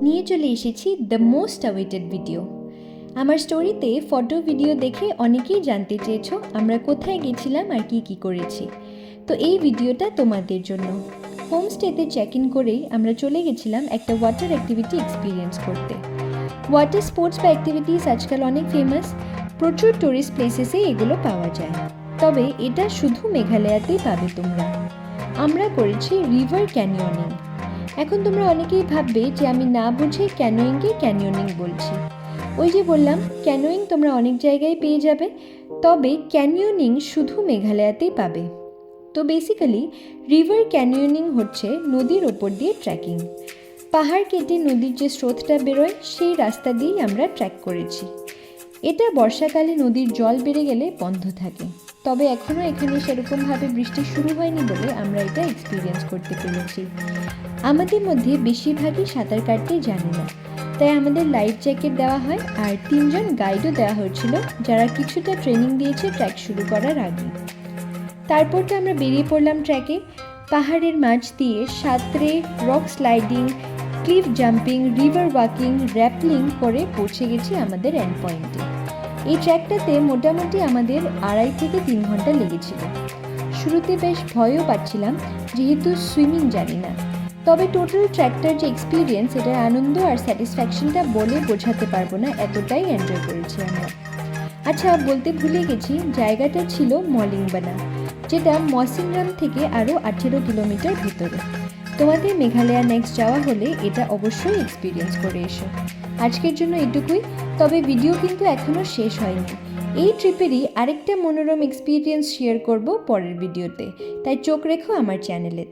নিয়ে চলে এসেছি দ্য মোস্ট অ্যাওয়েটেড ভিডিও। আমার স্টোরিতে ফটো ভিডিও দেখে অনেকেই জানতে চেয়েছো আমরা কোথায় গেছিলাম আর কি করেছি। তো এই ভিডিওটা তোমাদের জন্য। হোমস্টেতে চেক ইন করেই আমরা চলে গেছিলাম একটা ওয়াটার অ্যাক্টিভিটি এক্সপিরিয়েন্স করতে। ওয়াটার স্পোর্টস বা অ্যাক্টিভিটিস আজকাল অনেক ফেমাস, প্রচুর টুরিস্ট প্লেসেসে এগুলো পাওয়া যায়। তবে এটা শুধু মেঘালয়াতেই পাবে তোমরা। আমরা করেছি রিভার ক্যানিয়নিং। এখন তোমরা অনেকেই ভাববে যে আমি না বুঝে ক্যানোয়িংকে ক্যানিয়নিং বলছি। ওই যে বললাম, ক্যানোয়িং তোমরা অনেক জায়গায় পেয়ে যাবে, তবে ক্যানিয়নিং শুধু মেঘালয়াতেই পাবে। তো বেসিক্যালি রিভার ক্যানিয়নিং হচ্ছে নদীর ওপর দিয়ে ট্রেকিং। পাহাড় কেটে নদীর যে স্রোতটা বেরোয় সেই রাস্তা দিয়েই আমরা ট্রেক করেছি। এটা বর্ষাকালে নদীর জল বেড়ে গেলে বন্ধ থাকে, তবে এখনও এখানে সেরকমভাবে বৃষ্টি শুরু হয়নি বলে আমরা এটা এক্সপিরিয়েন্স করতে পেরেছি। আমাদের মধ্যে বেশিরভাগই সাঁতার কাটতে জানে না, তাই আমাদের লাইফ জ্যাকেট দেওয়া হয় আর 3 জন গাইডও দেওয়া হয়েছিল যারা কিছুটা ট্রেনিং দিয়েছে ট্র্যাক শুরু করার আগে। তারপর তো আমরা বেরিয়ে পড়লাম ট্র্যাকে। পাহাড়ের মাঝ দিয়ে সাঁতরে, rock sliding, cliff jumping, river walking, rappelling করে পৌঁছে গেছি আমাদের এন্ড পয়েন্টে। এই ট্র্যাকটাতে মোটামুটি আমাদের 2.5 থেকে 3 ঘন্টা লেগেছিল। শুরুতে বেশ ভয়ও পাচ্ছিলাম যেহেতু সুইমিং জানি না, তবে টোটাল ট্র্যাকটার যে এক্সপিরিয়েন্স, এটার আনন্দ আর স্যাটিসফ্যাকশনটা বলে বোঝাতে পারবো না, এতটাই এনজয় করেছি আমরা। আচ্ছা, বলতে ভুলে গেছি, জায়গাটা ছিল মলিংবানা, যেটা মসিনরাম থেকে আরও 18 কিলোমিটার ভিতরে। তোমাদের মেঘালয়া নেক্সট যাওয়া হলে এটা অবশ্যই এক্সপিরিয়েন্স করে এসো। আজকের জন্য এটুকুই, তবে ভিডিও কিন্তু এখনও শেষ হয়নি। এই ট্রিপেরই আরেকটা মনোরম এক্সপিরিয়েন্স শেয়ার করব পরের ভিডিওতে, তাই চোখ রেখো আমার চ্যানেলে।